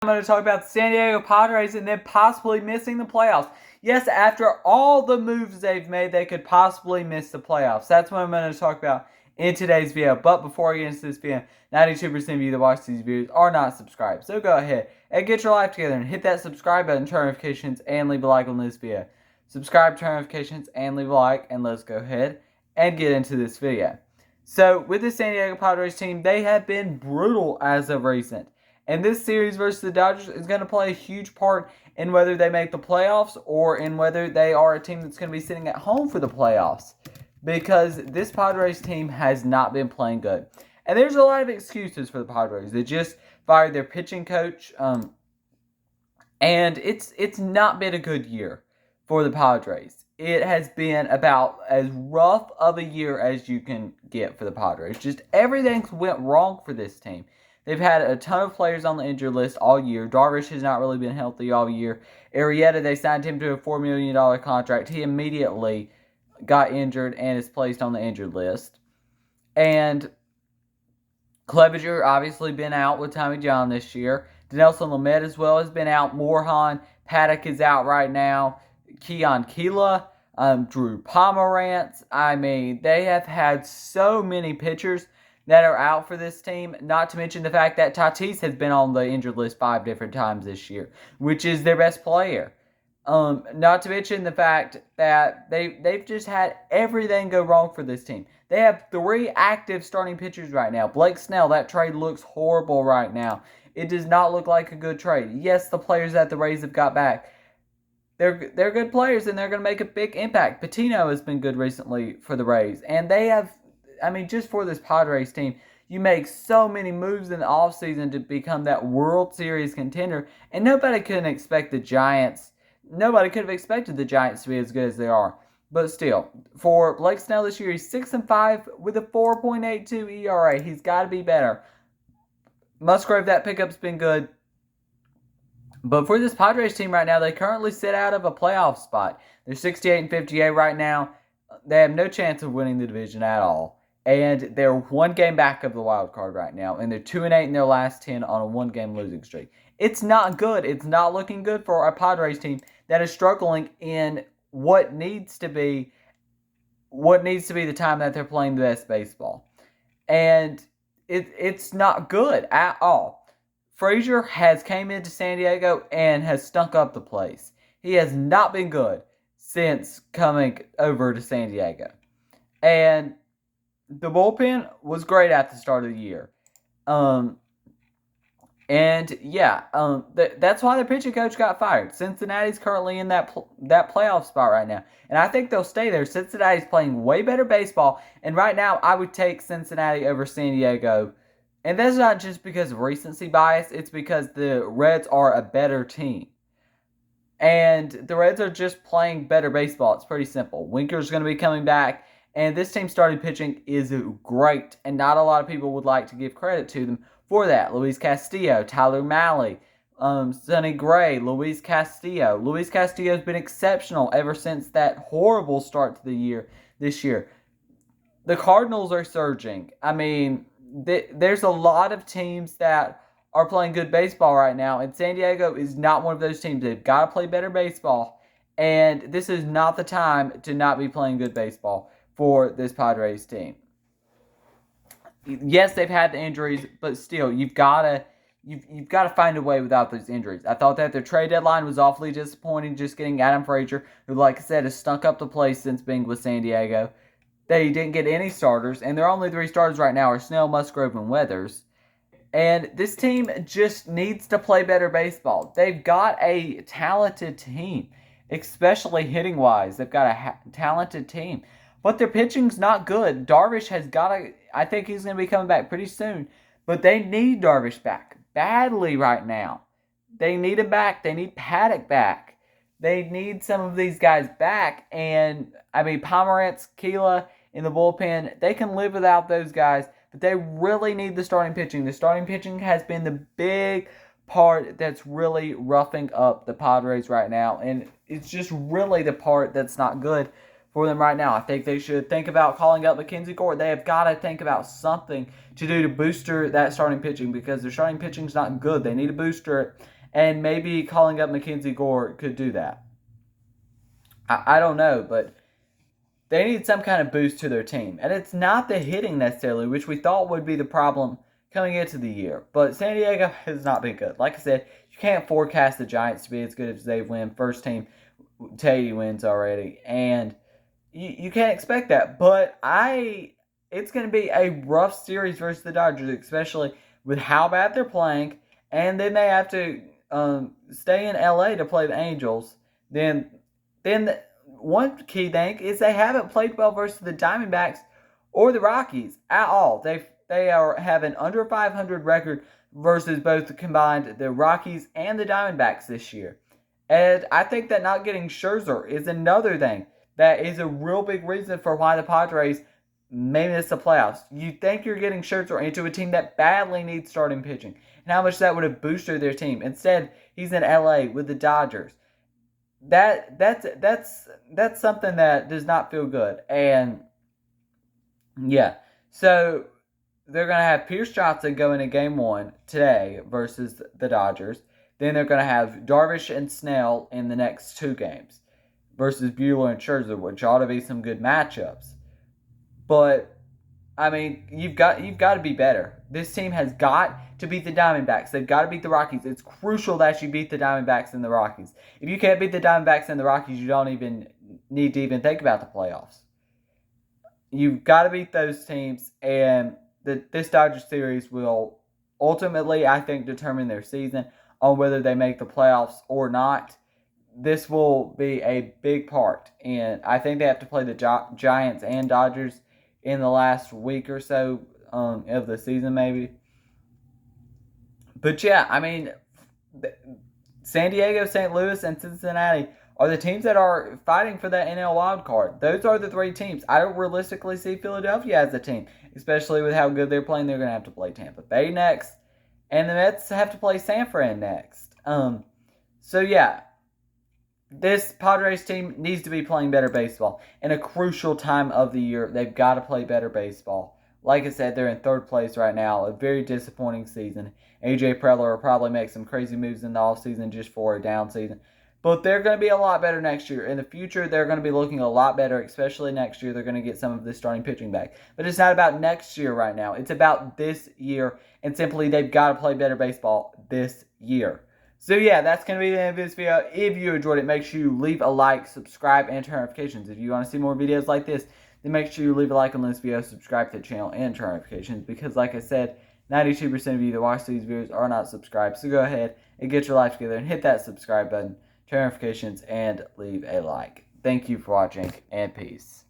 I'm going to talk about the San Diego Padres and them possibly missing the playoffs. Yes, after all the moves they've made, they could possibly miss the playoffs. That's what I'm going to talk about in today's video. But before I get into this video, 92% of you that watch these videos are not subscribed. So go ahead and get your life together and hit that subscribe button, turn notifications, and leave a like on this video. Subscribe, turn notifications, and leave a like, and let's go ahead and get into this video. So, with the San Diego Padres team, they have been brutal as of recent. And this series versus the Dodgers is going to play a huge part in whether they make the playoffs or in whether they are a team that's going to be sitting at home for the playoffs. Because this Padres team has not been playing good. And there's a lot of excuses for the Padres. They just fired their pitching coach. And it's not been a good year for the Padres. It has been about as rough of a year as you can get for the Padres. Just everything's went wrong for this team. They've had a ton of players on the injured list all year. Darvish has not really been healthy all year. Arrieta, they signed him to a $4 million contract. He immediately got injured and is placed on the injured list. And Clevenger obviously been out with Tommy John this year. Dinelson Lamet as well has been out. Morejon, Paddock is out right now. Keon Keela, Drew Pomerantz. I mean, they have had so many pitchers that are out for this team, not to mention the fact that Tatis has been on the injured list 5 different times this year, which is their best player. Not to mention the fact that they've just had everything go wrong for this team. They have 3 active starting pitchers right now. Blake Snell, that trade looks horrible right now. It does not look like a good trade. Yes, the players that the Rays have got back, they're good players and they're going to make a big impact. Patino has been good recently for the Rays, and they have, I mean, just for this Padres team, you make so many moves in the offseason to become that World Series contender, and nobody could have expected the Giants to be as good as they are. But still, for Blake Snell this year, he's 6-5 with a 4.82 ERA. He's got to be better. Musgrove, that pickup's been good. But for this Padres team right now, they currently sit out of a playoff spot. They're 68-58 right now. They have no chance of winning the division at all. And they're 1 game back of the wild card right now. And they're 2-8 in their last 10 on a 1-game losing streak. It's not good. It's not looking good for a Padres team that is struggling in what needs to be the time that they're playing the best baseball. And it's not good at all. Frazier has came into San Diego and has stunk up the place. He has not been good since coming over to San Diego. And the bullpen was great at the start of the year. That's why the pitching coach got fired. Cincinnati's currently in that playoff spot right now. And I think they'll stay there. Cincinnati's playing way better baseball. And right now, I would take Cincinnati over San Diego. And that's not just because of recency bias. It's because the Reds are a better team. And the Reds are just playing better baseball. It's pretty simple. Winker's going to be coming back. And this team starting pitching is great. And not a lot of people would like to give credit to them for that. Luis Castillo, Tyler Mahle, Sonny Gray, Luis Castillo. Luis Castillo has been exceptional ever since that horrible start to the year this year. The Cardinals are surging. I mean, there's a lot of teams that are playing good baseball right now, and San Diego is not one of those teams. They've got to play better baseball, and this is not the time to not be playing good baseball for this Padres team. Yes, they've had the injuries, but still, you've got to find a way without those injuries. I thought that their trade deadline was awfully disappointing, just getting Adam Frazier, who, like I said, has stunk up the place since being with San Diego. They didn't get any starters, and their only 3 starters right now are Snell, Musgrove, and Weathers. And this team just needs to play better baseball. They've got a talented team, especially hitting-wise. They've got a talented team. But their pitching's not good. Darvish has got to, I think he's going to be coming back pretty soon. But they need Darvish back badly right now. They need him back. They need Paddock back. They need some of these guys back. And, I mean, Pomerantz, Keela in the bullpen, they can live without those guys. But they really need the starting pitching. The starting pitching has been the big part that's really roughing up the Padres right now. And it's just really the part that's not good for them right now. I think they should think about calling up Mackenzie Gore. They have got to think about something to do to booster that starting pitching because their starting pitching is not good. They need to booster it, and maybe calling up Mackenzie Gore could do that. I don't know, but they need some kind of boost to their team. And it's not the hitting necessarily, which we thought would be the problem coming into the year. But San Diego has not been good. Like I said, you can't forecast the Giants to be as good as they win. First team, Teddy wins already. And you can't expect that. But it's going to be a rough series versus the Dodgers, especially with how bad they're playing. And then they have to stay in LA to play the Angels. Then one key thing is they haven't played well versus the Diamondbacks or the Rockies at all. They have an under 500 record versus both combined the Rockies and the Diamondbacks this year. And I think that not getting Scherzer is another thing that is a real big reason for why the Padres may miss the playoffs. You think you're getting Scherzer into a team that badly needs starting pitching, and how much that would have boosted their team. Instead, he's in LA with the Dodgers. That's something that does not feel good. And yeah, so they're gonna have Pierce Johnson go into Game 1 today versus the Dodgers. Then they're gonna have Darvish and Snell in the next 2 games versus Buehler and Scherzer, which ought to be some good matchups. But I mean, you've got to be better. This team has got to beat the Diamondbacks. They've got to beat the Rockies. It's crucial that you beat the Diamondbacks and the Rockies. If you can't beat the Diamondbacks and the Rockies, you don't even need to even think about the playoffs. You've got to beat those teams, and this Dodgers series will ultimately, I think, determine their season on whether they make the playoffs or not. This will be a big part, and I think they have to play the Giants and Dodgers in the last week or so of the season, maybe. But yeah, I mean, San Diego, St. Louis, and Cincinnati are the teams that are fighting for that NL wild card. Those are the 3 teams. I don't realistically see Philadelphia as a team, especially with how good they're playing. They're going to have to play Tampa Bay next, and the Mets have to play San Fran next. So yeah, this Padres team needs to be playing better baseball. In a crucial time of the year, they've got to play better baseball. Like I said, they're in 3rd place right now. A very disappointing season. A.J. Preller will probably make some crazy moves in the offseason just for a down season. But they're going to be a lot better next year. In the future, they're going to be looking a lot better, especially next year. They're going to get some of this starting pitching back. But it's not about next year right now. It's about this year. And simply, they've got to play better baseball this year. So yeah, that's going to be the end of this video. If you enjoyed it, make sure you leave a like, subscribe, and turn notifications. If you want to see more videos like this, then make sure you leave a like on this video, subscribe to the channel, and turn notifications. Because like I said, 92% of you that watch these videos are not subscribed. So go ahead and get your life together and hit that subscribe button, turn notifications, and leave a like. Thank you for watching, and peace.